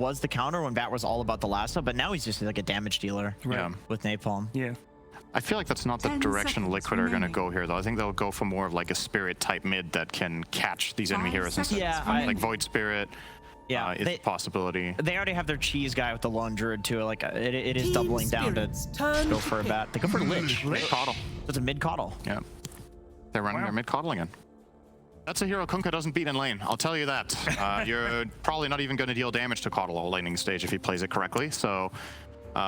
was the counter when Bat was all about the lasso, but now he's just like a damage dealer with Napalm. Yeah. I feel like that's not the direction Liquid are going to go here, though. I think they'll go for more of like a Spirit type mid that can catch these enemy heroes instead. Yeah, Like Void Spirit. Yeah, it's a possibility. They already have their cheese guy with the Lone Druid too. Like it is doubling down to go for a Bat. They go for Lich. Mid Coddle. It's a mid Coddle. Yeah. They're running their mid Coddle again. That's a hero Kunkka doesn't beat in lane, I'll tell you that. You're probably not even going to deal damage to Coddle all laning stage if he plays it correctly, so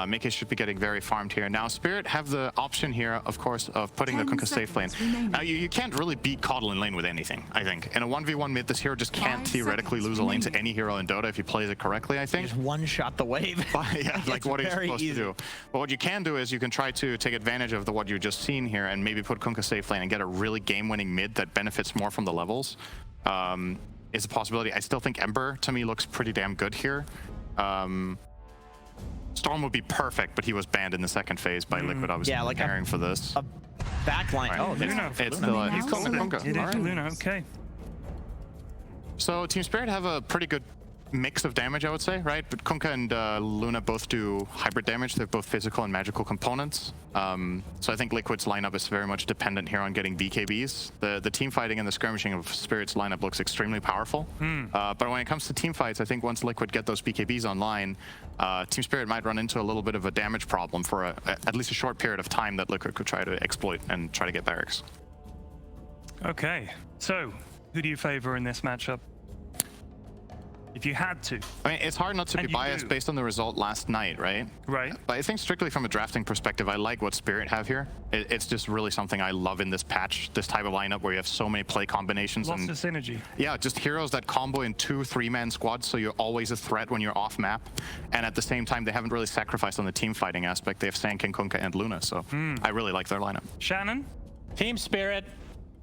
Mickey should be getting very farmed here. Now Spirit have the option here, of course, of putting the Kunkka safe lane. Now you can't really beat Coddle in lane with anything, I think. In a 1v1 mid, this hero just can't theoretically lose a lane to any hero in Dota if he plays it correctly, I think. Just one-shot the wave. Yeah, like what are you supposed to do? But what you can do is you can try to take advantage of what you've just seen here and maybe put Kunkka safe lane and get a really game-winning mid that benefits more from the levels. Is a possibility. I still think Ember, to me, looks pretty damn good here. Storm would be perfect, but he was banned in the second phase by Liquid. I was preparing for this. A backline. Right. Oh, Luna. It's still he's calling the Kunkka. It is Luna, okay. So Team Spirit have a pretty good mix of damage, I would say, right? But Kunkka and Luna both do hybrid damage. They're both physical and magical components. So I think Liquid's lineup is very much dependent here on getting BKBs. The team fighting and the skirmishing of Spirit's lineup looks extremely powerful. But when it comes to team fights, I think once Liquid get those BKBs online, Team Spirit might run into a little bit of a damage problem for at least a short period of time that Liquid could try to exploit and try to get barracks. Okay, so who do you favor in this matchup? If you had to. I mean, it's hard not to be biased based on the result last night, right? Right. But I think strictly from a drafting perspective, I like what Spirit have here. It's just really something I love in this patch, this type of lineup where you have so many play combinations. Lots of synergy. Yeah, just heroes that combo in 2-3-man squads, so you're always a threat when you're off map. And at the same time, they haven't really sacrificed on the team fighting aspect. They have Sankin, Kunkka, and Luna, so I really like their lineup. Shannon? Team Spirit.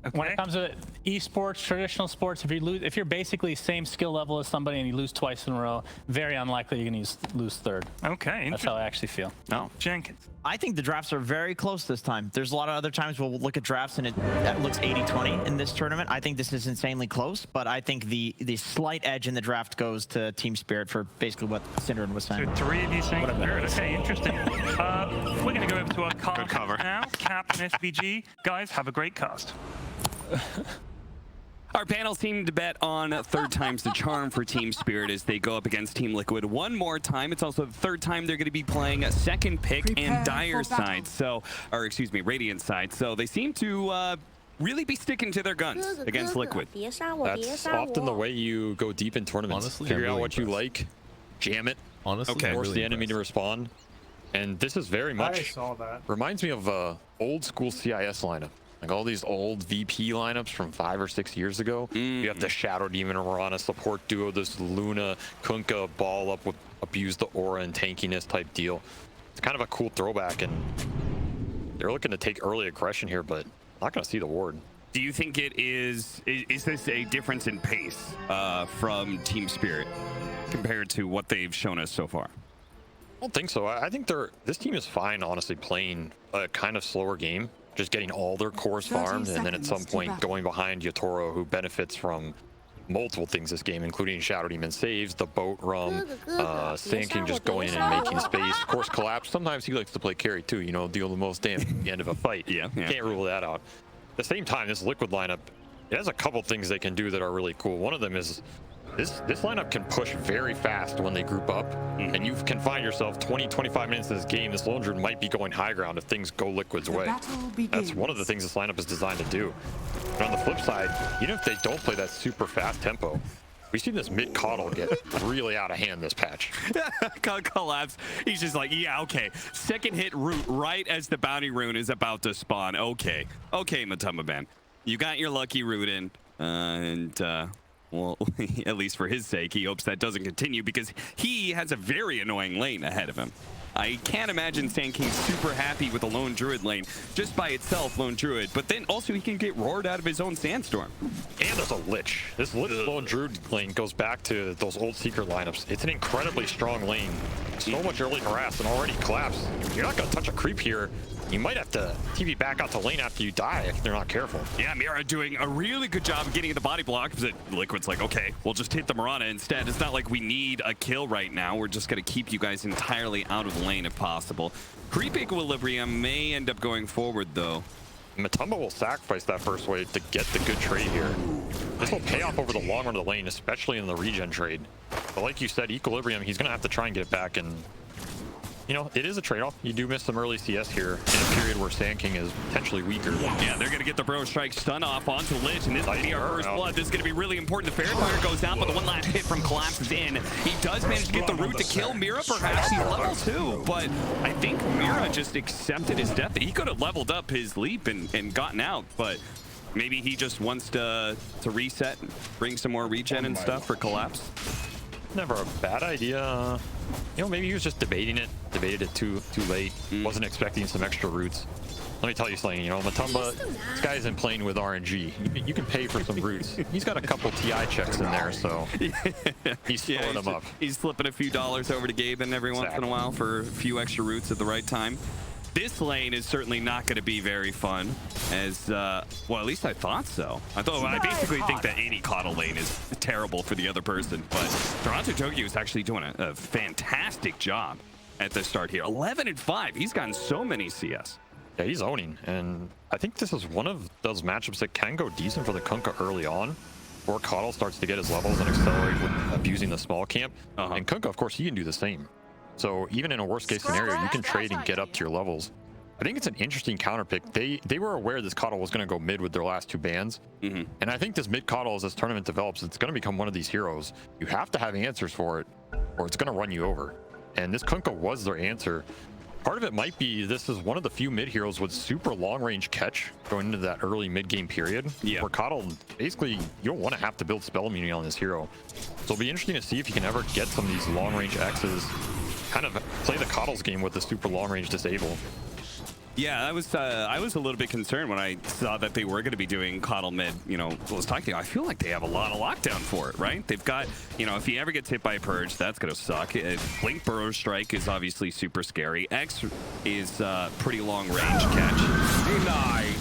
Okay. When it comes to esports, traditional sports, if you're basically same skill level as somebody and you lose twice in a row, very unlikely you're going to lose third. Okay, that's how I actually feel. No, Jenkins. I think the drafts are very close this time. There's a lot of other times we'll look at drafts and that looks 80-20 in this tournament. I think this is insanely close, but I think the slight edge in the draft goes to Team Spirit for basically what Synderen was saying. So 3 of you saying Spirit. Okay, interesting. We're going to go over to our cast now. Cap and SBG. Guys, have a great cast. Our panel seemed to bet on third time's the charm for Team Spirit as they go up against Team Liquid one more time. It's also the third time they're going to be playing a second pick and Dire side, Radiant side. So they seem to really be sticking to their guns against Liquid. That's often the way you go deep in tournaments. Honestly, figure I'm out really what you like, jam it, Honestly, force really the enemy to respond. And this is very much reminds me of old school CIS lineup. Like all these old VP lineups from 5 or 6 years ago. You have the Shadow Demon Mirana support duo, this Luna, Kunkka ball up with abuse the aura and tankiness type deal. It's kind of a cool throwback, and they're looking to take early aggression here, but not going to see the ward. Do you think is this a difference in pace from Team Spirit compared to what they've shown us so far? I don't think so. I think this team is fine, honestly, playing a kind of slower game. Just getting all their cores farmed, and then at some point going behind Yatoro, who benefits from multiple things this game, including Shadow Demon saves, the boat rum, Sanking just going in and making space. Of course, Collapse. Sometimes he likes to play carry too, you know, deal the most damage at the end of a fight. Can't rule that out. At the same time, this Liquid lineup, it has a couple things they can do that are really cool. One of them is this lineup can push very fast when they group up, and you can find yourself 20-25 minutes in this game. This Lone Druid might be going high ground if things go Liquid's way. That's one of the things this lineup is designed to do. And on the flip side, even if they don't play that super fast tempo, we've seen this mid Coddle get really out of hand this patch. Collapse. He's just like, yeah, okay. Second hit root right as the bounty rune is about to spawn. Okay, Matamba Man, you got your lucky root in, well, at least for his sake, he hopes that doesn't continue because he has a very annoying lane ahead of him. I can't imagine Sand King super happy with a Lone Druid lane. Just by itself, Lone Druid. But then also he can get roared out of his own Sandstorm. And there's a Lich. This Lich Lone Druid lane goes back to those old Secret lineups. It's an incredibly strong lane. So much early harass and already collapse. You're not going to touch a creep here. You might have to TV back out to lane after you die if they're not careful. Yeah, Mira doing a really good job of getting the body block. But Liquid's like, okay, we'll just hit the Mirana instead. It's not like we need a kill right now. We're just going to keep you guys entirely out of the lane if possible. Creep Equilibrium may end up going forward, though. Matumba will sacrifice that first wave to get the good trade here. This will pay off over the long run of the lane, especially in the regen trade. But like you said, Equilibrium, he's going to have to try and get it back. And, you know, it is a trade-off. You do miss some early CS here in a period where Sand King is potentially weaker. Yeah, they're going to get the Bro Strike stun off onto Lich, and this is going to be our first blood. This is going to be really important. The Fair Fire goes down, but the one last hit from Collapse is in. He does manage to get the root to kill Mira, perhaps. He's level 2, but I think Mira just accepted his death. He could have leveled up his leap and gotten out, but maybe he just wants to reset and bring some more regen and stuff for Collapse. Never a bad idea. You know, maybe he was just debated it too late. Wasn't expecting some extra roots. Let me tell you something, you know, Matumba, this guy isn't playing with RNG. You can pay for some roots. He's got a couple TI checks in there, so he's throwing them up. He's flipping a few dollars over to Gaben every once in a while for a few extra roots at the right time. This lane is certainly not going to be very fun, as, well, at least I thought so. I basically think that any Coddle lane is terrible for the other person, but Toronto Tokyo is actually doing a fantastic job at the start here. 11-5, he's gotten so many CS. Yeah, he's owning, and I think this is one of those matchups that can go decent for the Kunkka early on, before Coddle starts to get his levels and accelerate with abusing the small camp. And Kunkka, of course, he can do the same. So even in a worst case scenario, you can trade and get up to your levels. I think it's an interesting counter pick. They were aware this Coddle was going to go mid with their last 2 bans. And I think this mid Coddle, as this tournament develops, it's going to become one of these heroes. You have to have answers for it, or it's going to run you over. And this Kunkka was their answer. Part of it might be this is one of the few mid heroes with super long range catch going into that early mid game period. Where Coddle, basically, you don't want to have to build spell immunity on this hero. So it'll be interesting to see if you can ever get some of these long range X's, kind of play the Coddle's game with the super long range disable. Yeah, I was a little bit concerned when I saw that they were going to be doing Coddle mid. You know, I was talking, I feel like they have a lot of lockdown for it, right? They've got, you know, if he ever gets hit by a Purge, that's going to suck. Blink Burrow Strike is obviously super scary. X is pretty long range catch. Denied.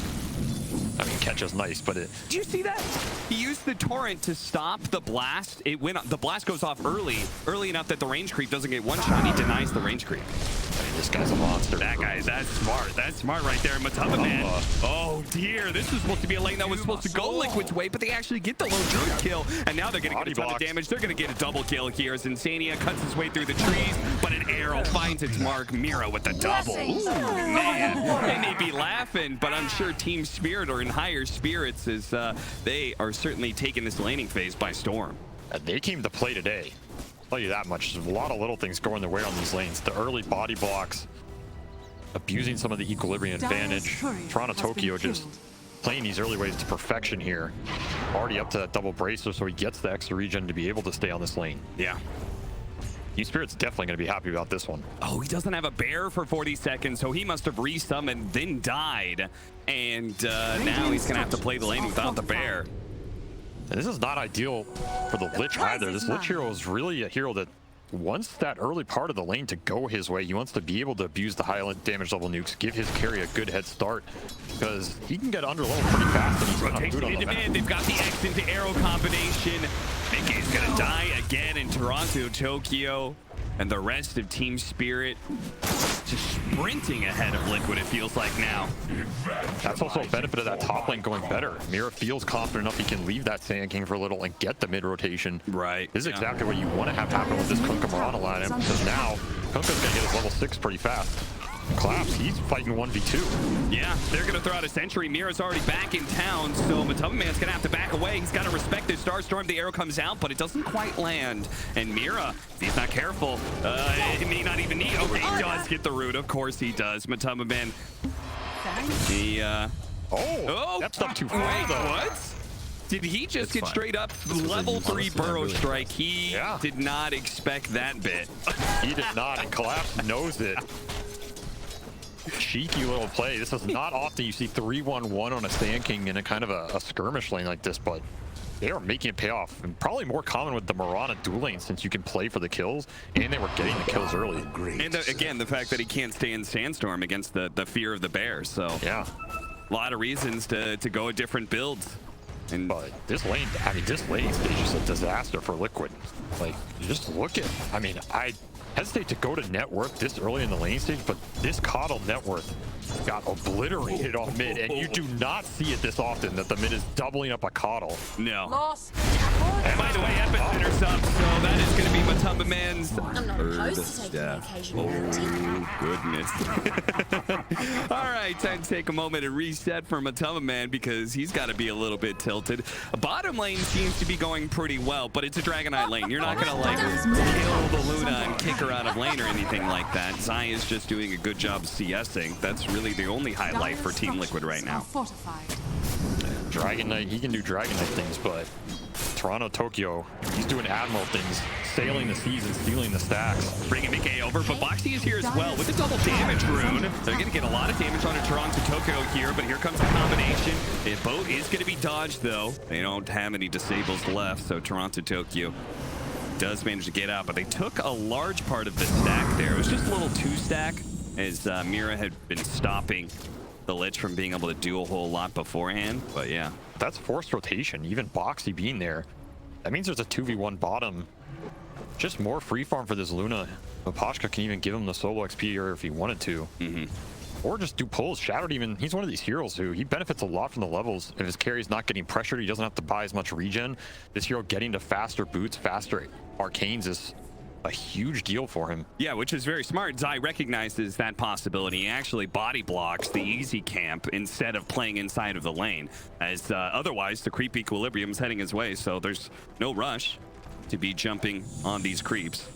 I mean, catch is nice, but it... Do you see that? He used the torrent to stop the blast. The blast goes off early enough that the range creep doesn't get one shot. He denies the range creep. I mean, this guy's a monster. That's smart. That's smart right there. Matumba, man. Oh, dear. This was supposed to be a lane that was supposed to go Liquid's way, but they actually get the Lone Druid kill, and now they're going to get a ton of damage. They're going to get a double kill here as Insania cuts his way through the trees, but an arrow finds its mark. Mira with the double. Ooh, man. They may be laughing, but I'm sure Team Spirit are in higher spirits as they are certainly taking this laning phase by storm. They came to play today. I'll tell you that much. There's a lot of little things going their way on these lanes. The early body blocks, abusing some of the equilibrium advantage. Toronto Tokyo just playing these early waves to perfection here. Already up to that double bracer, so he gets the extra regen to be able to stay on this lane. Yeah. Team Spirit's definitely going to be happy about this one. Oh, he doesn't have a bear for 40 seconds, so he must have resummoned, then died. And now he's going to have to play the lane without the bear. And this is not ideal for the Lich either. This Lich hero is really a hero that wants that early part of the lane to go his way. He wants to be able to abuse the high damage level nukes, give his carry a good head start, because he can get under level pretty fast and he's going to have boot on the map. They've got the X into arrow combination. Mickey's going to die again in Toronto, Tokyo. And the rest of Team Spirit just sprinting ahead of Liquid, it feels like now. That's also a benefit of that top lane going better. Mira feels confident enough he can leave that Sand King for a little and get the mid rotation. Right. This is exactly what you want to have happen with this Kunkka Mirana lineup, because now Kunkka's going to get his level 6 pretty fast. Collapse, he's fighting 1v2. Yeah, they're going to throw out a sentry. Mira's already back in town, so Matumba Man's going to have to back away. He's got to respect this Starstorm. The arrow comes out, but it doesn't quite land. And Mira, if he's not careful, it may not even need... Okay, he does get the root. Of course he does. Matumba Man, he... That's not too far, wait, though. what? Did he just get straight up level 3 burrow strike? He did not expect that bit. He did not, and Collapse knows it. Cheeky little play. This is not often you see 3-1-1 on a Sand King in a kind of a skirmish lane like this, but they are making it pay off. And probably more common with the Mirana dual lane since you can play for the kills, and they were getting the kills early. And again, the fact that he can't stay in Sandstorm against the fear of the bear. So yeah, a lot of reasons to go a different builds. But this lane, I mean, this lane is just a disaster for Liquid. Like, just look at, I mean, I hesitate to go to net worth this early in the lane stage, but this Coddle net worth got obliterated on mid, and you do not see it this often that the mid is doubling up a Coddle. No. Lost. And by the way, Epicentter's up, so that is going to be Matumba Man's I'm not opposed to taking an occasional goodness. All right, time to take a moment and reset for Matumba Man because he's got to be a little bit tilted. Bottom lane seems to be going pretty well, but it's a Dragonite lane. You're not going to like kill the Luna and kick her out of lane or anything like that. Zai is just doing a good job CSing. That's really the only highlight for Team Liquid right now. Dragon Knight, he can do Dragon Knight things, but Toronto, Tokyo, he's doing Admiral things, sailing the seas and stealing the stacks. Bringing Mickey over, but Boxy is here as well with the double damage rune. They're going to get a lot of damage onto Toronto, Tokyo here, but here comes the combination. The boat is going to be dodged, though. They don't have any disables left, so Toronto, Tokyo does manage to get out, but they took a large part of the stack there. It was just a little 2-stack as Mira had been stopping the Lich from being able to do a whole lot beforehand, but yeah. That's forced rotation, even Boxy being there. That means there's a 2v1 bottom. Just more free farm for this Luna. Maposhka can even give him the solo XP here if he wanted to. Or just do pulls. Shadow Demon, he's one of these heroes who he benefits a lot from the levels. If his carry's not getting pressured, he doesn't have to buy as much regen. This hero getting to faster boots, faster arcanes is a huge deal for him. Yeah, which is very smart. Zai recognizes that possibility. He actually body blocks the easy camp instead of playing inside of the lane, as otherwise the creep equilibrium is heading his way, so there's no rush to be jumping on these creeps.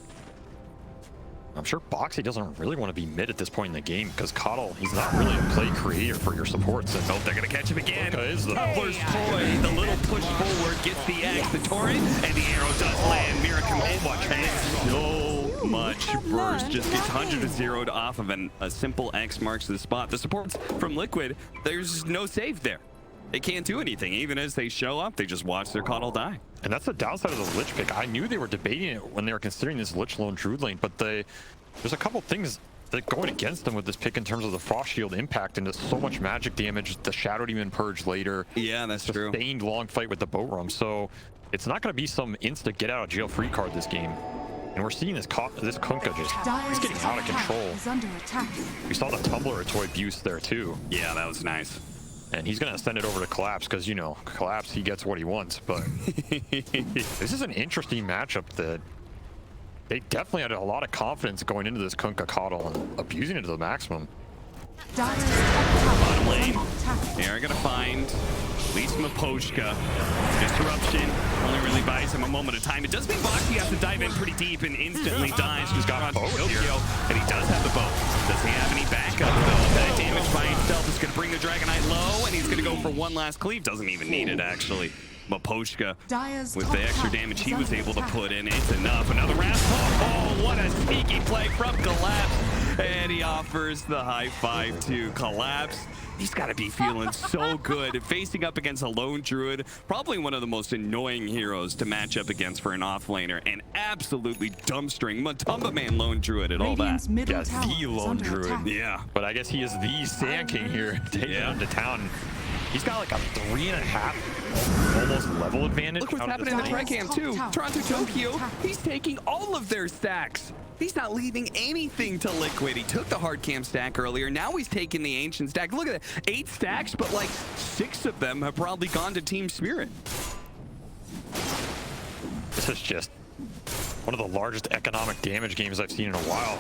I'm sure Boxy doesn't really want to be mid at this point in the game because Coddle, he's not really a play creator for your supports. And they're going to catch him again. Is the Tumbler's toy. The little push forward gets the X, the torrent, and the arrow does land. Mira comes in. So much burst. Just gets 100 to 0'd off of a simple X marks the spot. The supports from Liquid, there's no save there. They can't do anything. Even as they show up, they just watch their Coddle die. And that's the downside of the Lich pick. I knew they were debating it when they were considering this Lich lone Druid lane, but there's a couple things that going against them with this pick in terms of the Frost Shield impact into so much magic damage, the Shadow Demon purge later. Yeah, that's true. Sustained long fight with the Boat Room. So it's not going to be some insta get out of jail free card this game. And we're seeing this Kunkka just, he's getting out of control. We saw the Tumbler toy abuse there too. Yeah, that was nice. And he's going to send it over to Collapse because, you know, Collapse, he gets what he wants. But this is an interesting matchup that they definitely had a lot of confidence going into this Kunkka Coddle and abusing it to the maximum. Bottom lane, they are going to find at least Maposhka. Disruption only really buys him a moment of time. It does mean Boxy has to dive in pretty deep and instantly dies. He's got both here, and he does have the bow. Does he have any backup though? That damage by himself is going to bring the Dragonite low, and he's going to go for one last cleave. Doesn't even need it actually. Maposhka, with the extra damage he was able to put in, it's enough. Another Rasp. Oh, what a sneaky play from Collapse. And he offers the high five to Collapse. He's got to be feeling so good facing up against a lone Druid, probably one of the most annoying heroes to match up against for an offlaner, and absolutely dumpstering Matumba Man lone Druid and all that. Yes, the lone Druid. Yeah. But I guess he is the Sand King here, taking him to town. He's got like a 3.5 almost level advantage. Look what's happening in the Tricam too. Toronto, Tokyo, he's taking all of their stacks. He's not leaving anything to Liquid. He took the hard cam stack earlier. Now he's taking the ancient stack. Look at that, 8 stacks, but like 6 of them have probably gone to Team Spirit. This is just one of the largest economic damage games I've seen in a while.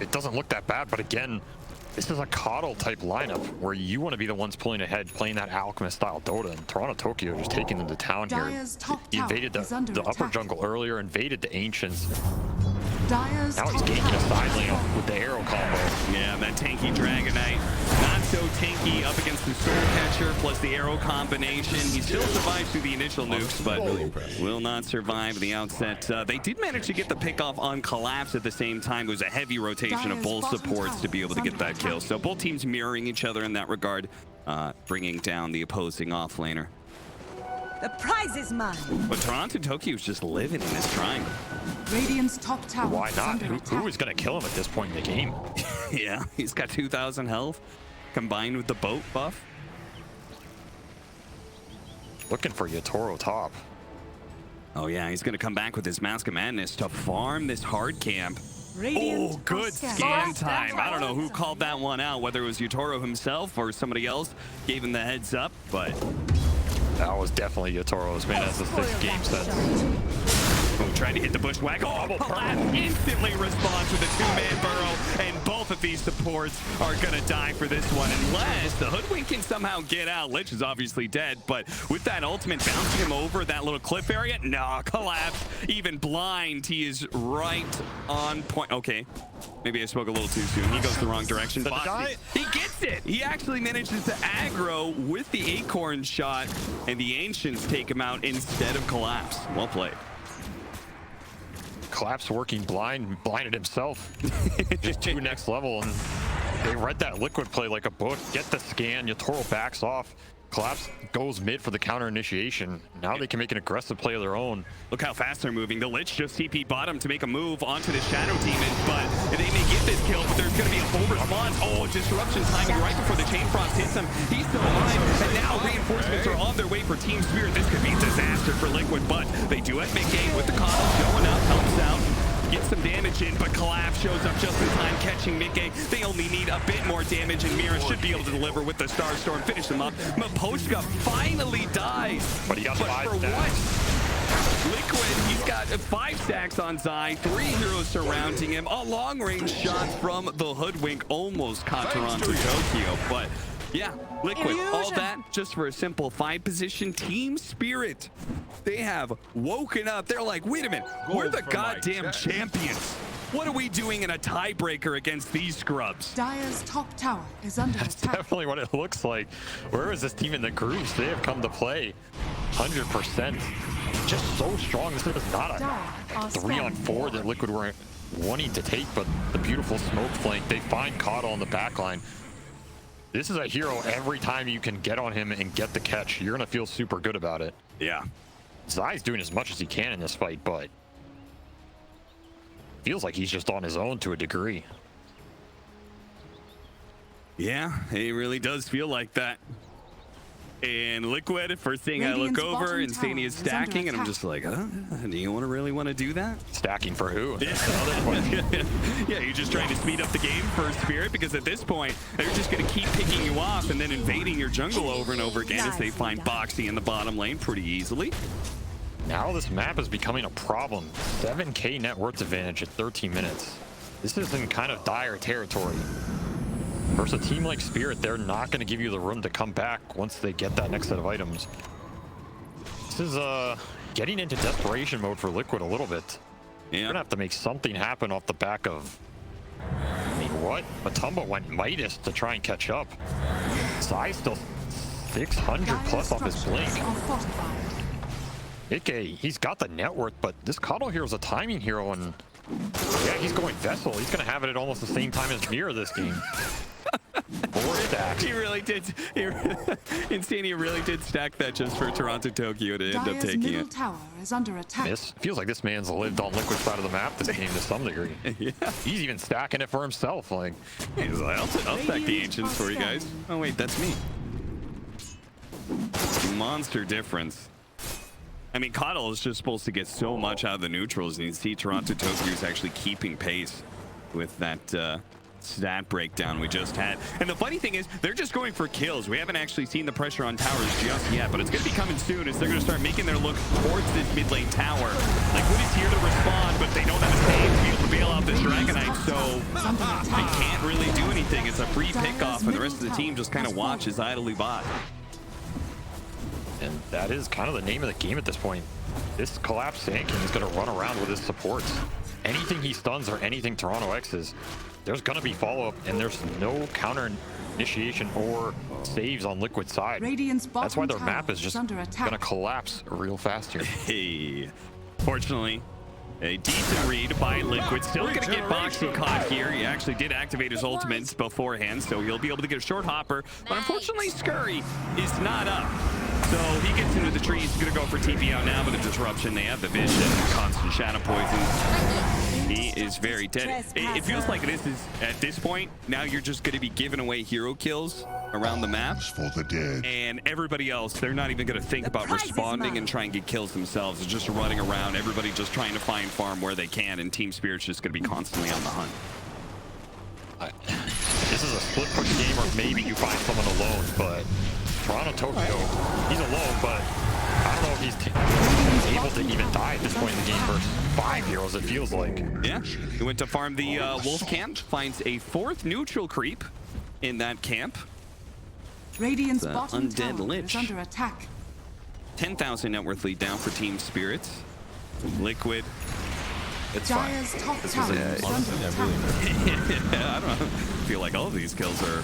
It doesn't look that bad, but again, this is a Coddle type lineup where you want to be the ones pulling ahead, playing that Alchemist style Dota, and Toronto Tokyo just taking them to town here. He invaded the upper jungle earlier, invaded the Ancients. Now he's ganking a side lane with the arrow combo. Yeah, that tanky Dragonite. Not so tanky up against the Soul Catcher plus the arrow combination. He still survives through the initial nukes, but will not survive the outset. They did manage to get the pick off on Collapse at the same time. It was a heavy rotation of both supports to be able to get that kill. So both teams mirroring each other in that regard, bringing down the opposing offlaner. The prize is mine. But Toronto Tokyo's just living in this triangle. Radiant's top tower. Why not? Who is going to kill him at this point in the game? Yeah, he's got 2,000 health combined with the boat buff. Looking for Yatoro top. Oh yeah, he's going to come back with his Mask of Madness to farm this hard camp. Radiant Oh, good scan time. I don't know who called that one out, whether it was Yatoro himself or somebody else gave him the heads up, but... That was definitely Yatoro's, man, as the 6 game set. Oh, trying to hit the bushwhack. Oh, Collapse instantly responds with a 2-man burrow, and both of these supports are going to die for this one, unless the Hoodwink can somehow get out. Lich is obviously dead, but with that ultimate bouncing him over that little cliff area, nah, Collapse, even blind, he is right on point. Okay, maybe I spoke a little too soon. He goes the wrong direction. But he gets it. He actually manages to aggro with the Acorn shot, and the Ancients take him out instead of Collapse. Well played. Collapse working blinded himself. Just 2 next level, and they read that Liquid play like a book. Get the scan, Yatoro backs off. Collapse goes mid for the counter initiation. Now they can make an aggressive play of their own. Look how fast they're moving. The Lich just CP bottom to make a move onto the Shadow Demon, but they may get this kill, but there's going to be a full response. Oh, disruption timing right before the Chain Frost hits him. He's still alive, and now reinforcements are on their way for Team Spirit. This could be a disaster for Liquid, but they do have mid-game with the Coddle showing up, helps out. Get some damage in, but Collapse shows up just in time, catching Mickey. They only need a bit more damage, and Mira should be able to deliver with the Starstorm, finish them up. Mapochka finally dies. But he got 5 for stacks. what? Liquid, he's got 5 stacks on Zai, 3 heroes surrounding him. A long-range shot from the Hoodwink almost caught Toronto Tokyo, but yeah, Liquid, all that just for a simple 5 position. Team Spirit, they have woken up. They're like, wait a minute, we're the goddamn champions. What are we doing in a tiebreaker against these scrubs? Dire's top tower is under That's attack. definitely what it looks like. Where is this team in the groups? They have come to play 100%. Just so strong. This is not a 3-on-4 that Liquid were wanting to take, but the beautiful smoke flank. They find Coddle on the backline. This is a hero every time you can get on him and get the catch. You're going to feel super good about it. Yeah. Zai's doing as much as he can in this fight, but feels like he's just on his own to a degree. Yeah, it really does feel like that. And Liquid, first thing I look over, Insania is stacking, and I'm just like, huh? Do you really want to do that? Stacking for who? Yeah. Yeah, you're just trying to speed up the game for Spirit, because at this point, they're just going to keep picking you off and then invading your jungle over and over again as they find Boxy in the bottom lane pretty easily. Now this map is becoming a problem. 7K net worth advantage at 13 minutes. This is in kind of dire territory. Versus a team like Spirit, they're not going to give you the room to come back once they get that next set of items. This is getting into desperation mode for Liquid a little bit. Yeah. You're going to have to make something happen off the back of... I mean, what? Matumba went Midas to try and catch up. Zai still 600 plus off his blink. Ike, he's got the net worth, but this Coddle hero is a timing hero, and yeah, he's going Vessel. He's going to have it at almost the same time as Mira this game. 4 stacks. He really did. Insania really did stack that just for Toronto Tokyo to end up taking it. Tower is under attack. This feels like this man's lived on Liquid side of the map this game to some degree. Yeah. He's even stacking it for himself. Like, he's like, I'll stack the Ancients for you guys. Oh wait, that's me. Monster difference. I mean, Coddle is just supposed to get so much out of the neutrals, and you see Toronto Tokyo is actually keeping pace with that stat breakdown we just had. And the funny thing is, they're just going for kills. We haven't actually seen the pressure on towers just yet, but it's going to be coming soon as they're going to start making their look towards this mid lane tower. Liquid is here to respond, but they don't have a save to be able to bail out this Dragonite, so they can't really do anything. It's a free pickoff, and the rest of the team just kind of watches idly by. and that is kind of the name of the game at this point. This Collapse Sand King is going to run around with his supports. Anything he stuns or anything Toronto X's, there's going to be follow-up, and there's no counter initiation or saves on Liquid side. Radiant's That's why their bottom map is tower just is under attack. gonna collapse real fast here. Hey, fortunately, a decent read by Liquid. Still going to get Boxy caught here. He actually did activate his ultimates beforehand, so he'll be able to get a short hopper. But unfortunately, Scurry is not up. So he gets into the tree. He's going to go for TP out now, but a disruption. They have the vision, constant shadow poison. He is very dead. It feels like this is, at this point, now you're just going to be giving away hero kills around the map. For the dead. And everybody else, they're not even going to think about responding and try and get kills themselves. They're just running around, everybody just trying to find farm where they can, and Team Spirit's just going to be constantly on the hunt. This is a split push game, or maybe you find someone alone, but Toronto Tokyo, he's alone, but I don't know if he's able to even die at this point in the game versus 5 heroes, it feels like. Yeah, he went to farm the Wolf camp, finds a 4th neutral creep in that camp. Radiant's bottom Undead tower Lich. is under attack. 10,000 net worth lead down for Team Spirits. Liquid. It's Dire's fine. top This tower was is honestly under a really attack. I don't know. I feel like all of these kills are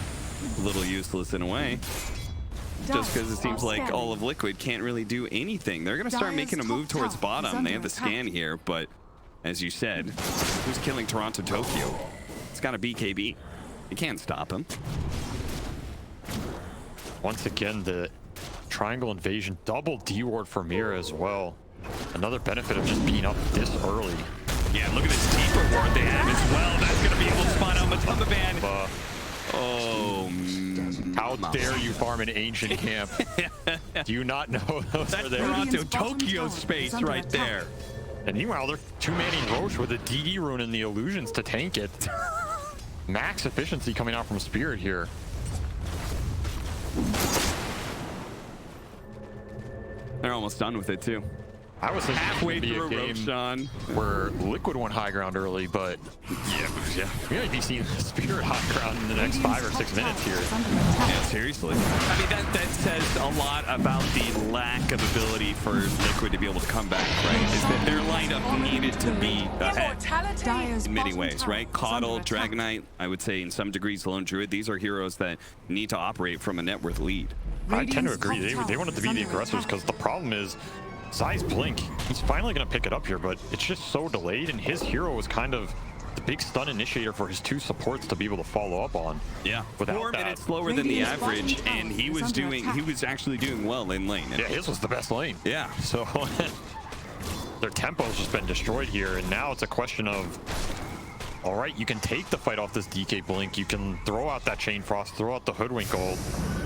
a little useless in a way. Just because it seems like all of Liquid can't really do anything. They're going to start making a move towards bottom. They have the scan here, but as you said, who's killing Toronto Tokyo? It's got a BKB. You can't stop him. Once again, the triangle invasion, double D-ward for Mira as well. Another benefit of just being up this early. Yeah, look at this deeper ward they have as well. That's going to be able to spawn out Matamba Band. Oh, how dare you farm an ancient camp? Do you not know those are there? Toronto Tokyo space right there. And meanwhile, they're 2-manning Roche with a DD rune and the illusions to tank it. Max efficiency coming out from Spirit here. They're almost done with it too. I was thinking halfway through a game where Liquid won high ground early, but yeah, we might be seeing Spirit high ground in the next 5 or 6 minutes here. Yeah, seriously. I mean, that says a lot about the lack of ability for Liquid to be able to come back, right? Is that their lineup needed to be ahead in many ways, right? Coddle, Dragonite, I would say in some degrees Lone Druid, these are heroes that need to operate from a net worth lead. I tend to agree. They wanted to be the aggressors because the problem is Zai's Blink. He's finally going to pick it up here, but it's just so delayed, and his hero was kind of the big stun initiator for his 2 supports to be able to follow up on. Yeah, without 4 that. minutes slower than the average, and he was actually doing well in lane. Yeah, his was the best lane. Yeah. So their tempo's just been destroyed here, and now it's a question of, all right, you can take the fight off this DK Blink, you can throw out that Chain Frost, throw out the Hoodwink ult,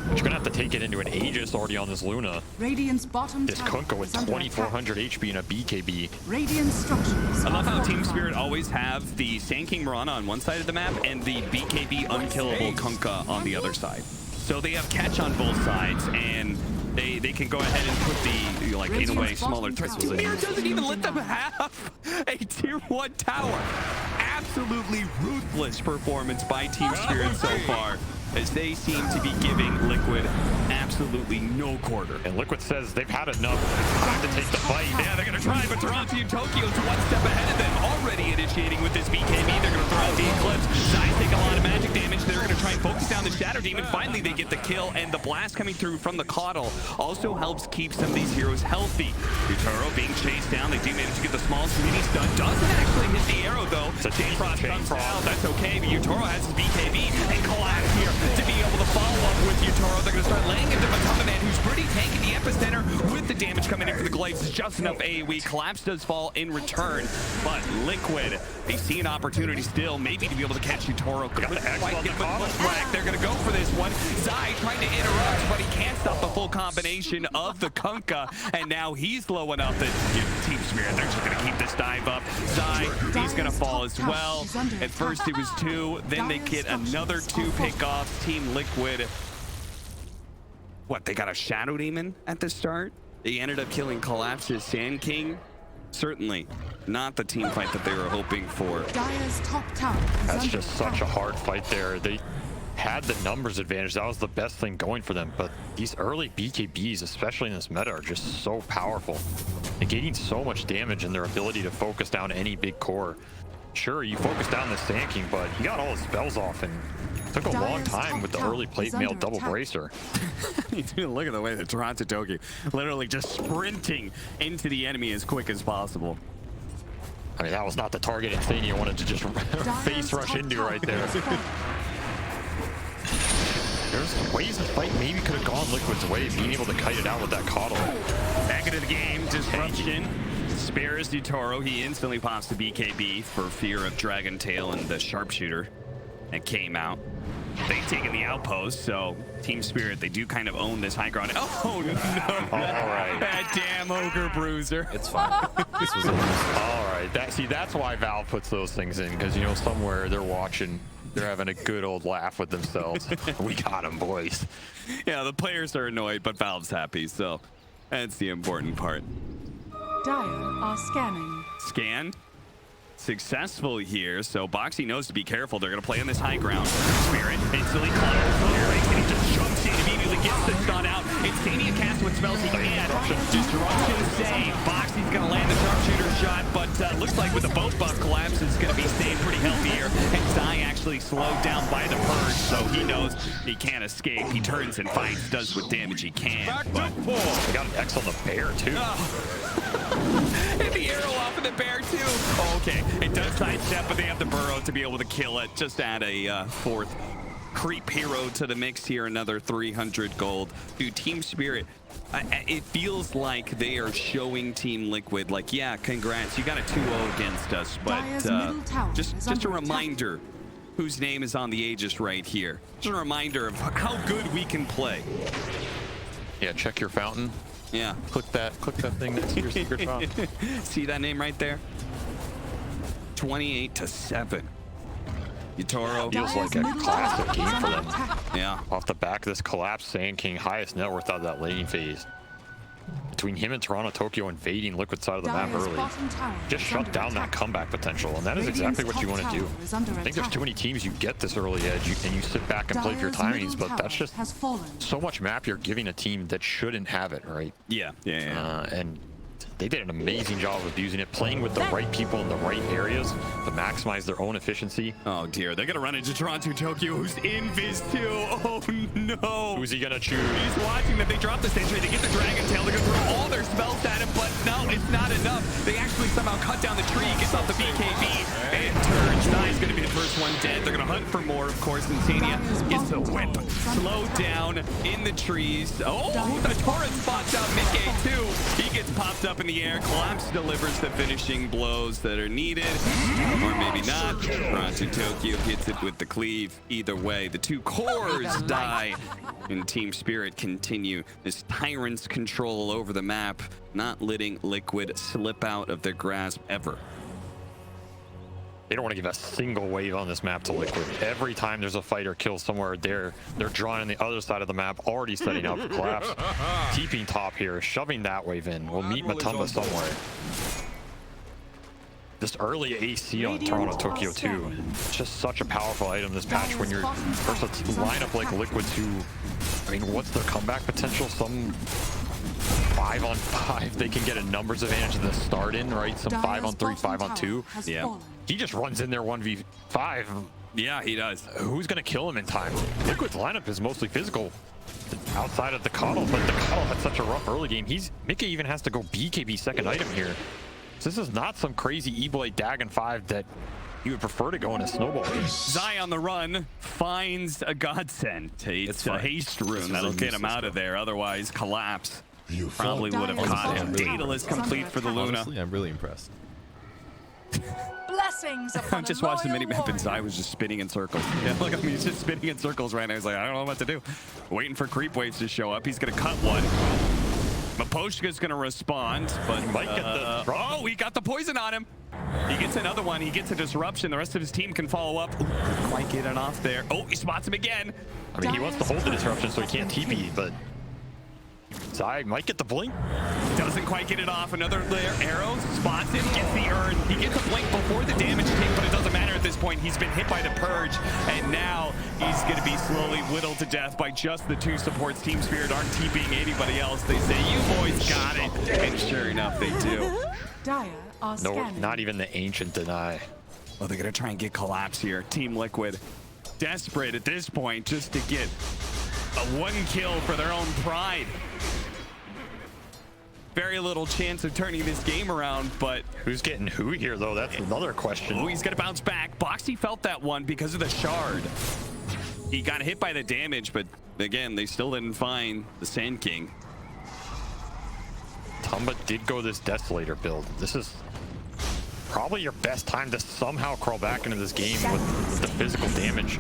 but you're gonna have to take it into an Aegis already on this Luna. Radiant's bottom This tower Kunkka with is under 2400 HP and a BKB. Radiant structures. I love how Team Spirit always have the Sand King Mirana on one side of the map and the BKB unkillable Kunkka on the other side. So they have catch on both sides, and they can go ahead and put the, like, in a way, smaller threats. Mir doesn't even let them have a tier 1 tower. Absolutely ruthless performance by Team Spirit so far, as they seem to be giving Liquid absolutely no quarter. And Liquid says they've had enough time to take the fight. Yeah, they're going to try, but Toronto and Tokyo's one step ahead of them, already initiating with this BKB. They're going to throw out the Eclipse. Zai take a lot of magic damage. They're going to try and focus down the Shadow Demon. Finally, they get the kill, and the blast coming through from the Coddle also helps keep some of these heroes healthy. Utoro being chased down. They do manage to get the small Sweetie stun. Doesn't actually hit the arrow, though. Chain Frost comes out. That's okay, but Utoro has his BKB and collapse here to be able to follow up with Utoro. They're going to start laying into Matamba Man, who's pretty tanky. The epicenter with the damage coming in for the Glaives is just enough AoE. Collapse does fall in return, but Liquid, they see an opportunity still, maybe to be able to catch Utoro. They're going to go for this one. Zai trying to interrupt, but he can't stop the full combination of the Kunkka, and now he's low enough that Team Spirit, they're just going to keep this dive up. Zai, he's going to fall as well. At first it was 2, then they get another 2 pickoffs. Team Liquid, what, they got a Shadow Demon at the start? They ended up killing Collapse's Sand King. Certainly not the team fight that they were hoping for. Dire's top tower is That's under just such a hard fight there. They had the numbers advantage. That was the best thing going for them. But these early BKBs, especially in this meta, are just so powerful. Negating so much damage in their ability to focus down any big core. Sure, you focus down the Sand King, but he got all his spells off, and Took a long time with the early plate mail double bracer. Look at the way that Toronto Tokyo literally just sprinting into the enemy as quick as possible. I mean, that was not the target Insania wanted to just face rush into right there. There's ways the fight maybe could have gone Liquid's way, being able to kite it out with that coddle. Back into the game, disruption. Spares Yutaro. He instantly pops the BKB for fear of Dragon Tail and the sharpshooter that came out. They've taken the outpost, so Team Spirit, they do kind of own this high ground. Oh, no. All right. That damn Ogre Bruiser. It's fine. This was All right. That's why Valve puts those things in, because, you know, somewhere they're watching, they're having a good old laugh with themselves. We got them, boys. Yeah, the players are annoyed, but Valve's happy, so that's the important part. Dire are scanning. Scan. Successful here, so Boxy knows to be careful. They're going to play on this high ground. Spirit instantly climbs. And he just jumps in, immediately gets the shot out. Insania casts what spells he can. Disruption save. Boxy's going to land the sharpshooter shot, but looks like with the boat buff collapse, it's going to be staying pretty healthy here. And Zai actually slowed down by the purge, so he knows he can't escape. He turns and fights, does what damage he can. But They got an X on the bear, too. Hit the arrow off of the bear, too. Oh, okay. It does sidestep, but they have the burrow to be able to kill it. Just add a fourth creep hero to the mix here. Another 300 gold. Dude, Team Spirit, it feels like they are showing Team Liquid, like, yeah, congrats. You got a 2-0 against us, but just a reminder whose name is on the Aegis right here. Just a reminder of how good we can play. Yeah, check your fountain. Yeah. Click that thing next to your secret fountain. See that name right there? 28-7. Yutaro. Feels like a classic game for them. Yeah. Off the back of this collapse, Sand King, highest net worth out of that laning phase. Between him and Toronto Tokyo invading Liquid side of the map early, just shut down that comeback potential, and that is exactly what you want to do. I think there's too many teams you get this early edge, and you sit back and play for your timings, but that's just so much map you're giving a team that shouldn't have it, right? Yeah. And they did an amazing job of using it, playing with the right people in the right areas to maximize their own efficiency. Oh dear, they're gonna run into Toronto Tokyo, who's in Viz too. Oh no. Who's he gonna choose? He's watching them. They drop the sentry, they get the Dragon Tail, they're gonna throw all their spells at him, but no, it's not enough. They actually somehow cut down the tree, gets off the BKB, and turns. Zai's gonna be the first one dead. They're gonna hunt for more, of course. Insania gets the whip. Slowed down in the trees. Oh, the Torrent spots out Mickey too. He gets popped up in the air. Collapse delivers the finishing blows that are needed, or maybe not. Toronto Tokyo hits it with the cleave. Either way, the two cores die, and Team Spirit continue this tyrant's control over the map, not letting Liquid slip out of their grasp ever. They don't want to give a single wave on this map to Liquid. Every time there's a fight or kill somewhere, they're drawing on the other side of the map, already setting up for collapse. Keeping top here, shoving that wave in. We'll meet Matumba somewhere. This early AC on Toronto Tokyo too. It's just such a powerful item this patch when you're versus a lineup like Liquid's who, I mean, what's their comeback potential? Some 5-on-5, they can get a numbers advantage in the start in, right? Some 5-on-3, 5-on-2. Yeah. He just runs in there 1v5. Yeah, he does. Who's gonna kill him in time? Liquid's lineup is mostly physical outside of the coddle, but the coddle had such a rough early game. Mickey even has to go BKB second item here. So this is not some crazy E-Blade Dagon 5 that you would prefer to go in a snowball game. Zai on the run finds a godsend. It's a haste rune that'll get him out of there. Otherwise, collapse probably would have caught him. Daedalus complete for the Luna. Honestly, I'm really impressed. Blessings upon Just watched the minimap and Zai was just spinning in circles. Yeah, look at me, he's just spinning in circles right now. He's like, I don't know what to do. Waiting for creep waves to show up. He's gonna cut one. Maposhka's gonna respond, but he might get the oh, he got the poison on him. He gets another one. He gets a disruption. The rest of his team can follow up. Ooh, couldn't quite get it off there. Oh, he spots him again. I mean, he wants to hold the disruption so he can't TP, but Zai might get the blink. Doesn't quite get it off. Another arrow spots him, gets the urn. He gets a blink before the damage take, but it doesn't matter at this point. He's been hit by the purge, and now he's going to be slowly whittled to death by just the two supports. Team Spirit aren't TPing anybody else. They say, you boys got it. And sure enough, they do. Dire are No, scanning. not even the ancient deny. Oh, they're going to try and get collapse here. Team Liquid desperate at this point just to get a 1 kill for their own pride. Very little chance of turning this game around, but... Who's getting who here, though? That's another question. Oh, he's going to bounce back. Boxy felt that one because of the shard. He got hit by the damage, but again, they still didn't find the Sand King. Tumba did go this Desolator build. This is probably your best time to somehow crawl back into this game with the physical damage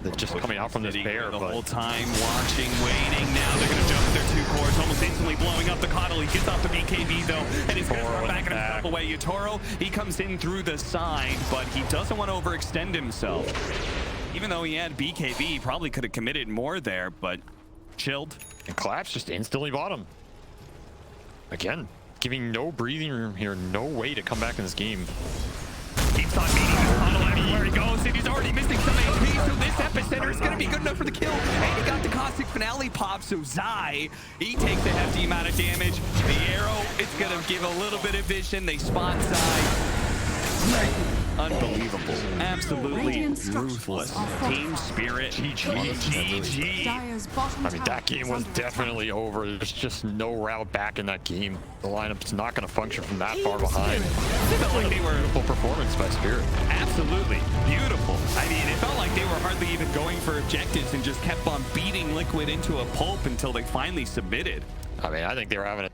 that's just coming out from this bear. The whole time watching, waiting. Now they're going to jump their 2 cores, almost instantly blowing up the Coddle. He gets off the BKB though, and he's going to start backing himself away. Yatoro, he comes in through the side, but he doesn't want to overextend himself. Even though he had BKB, he probably could have committed more there, but chilled. And Collapse just instantly bought him. Again, giving no breathing room here, no way to come back in this game. Keeps on beating the Coddle everywhere he goes, and he's already missing some HP, so this epicenter is going to be good enough for the kill. And he got the Caustic Finale pop, so Zai, he takes a hefty amount of damage. The arrow is going to give a little bit of vision. They spot Zai. Unbelievable. Absolutely ruthless. Team Spirit. GG. I mean, that game was definitely over. There's just no route back in that game. The lineup's not going to function from that far behind. It felt like they were... Beautiful performance by Spirit. Absolutely. Beautiful. I mean, it felt like they were hardly even going for objectives and just kept on beating Liquid into a pulp until they finally submitted. I mean, I think they were having a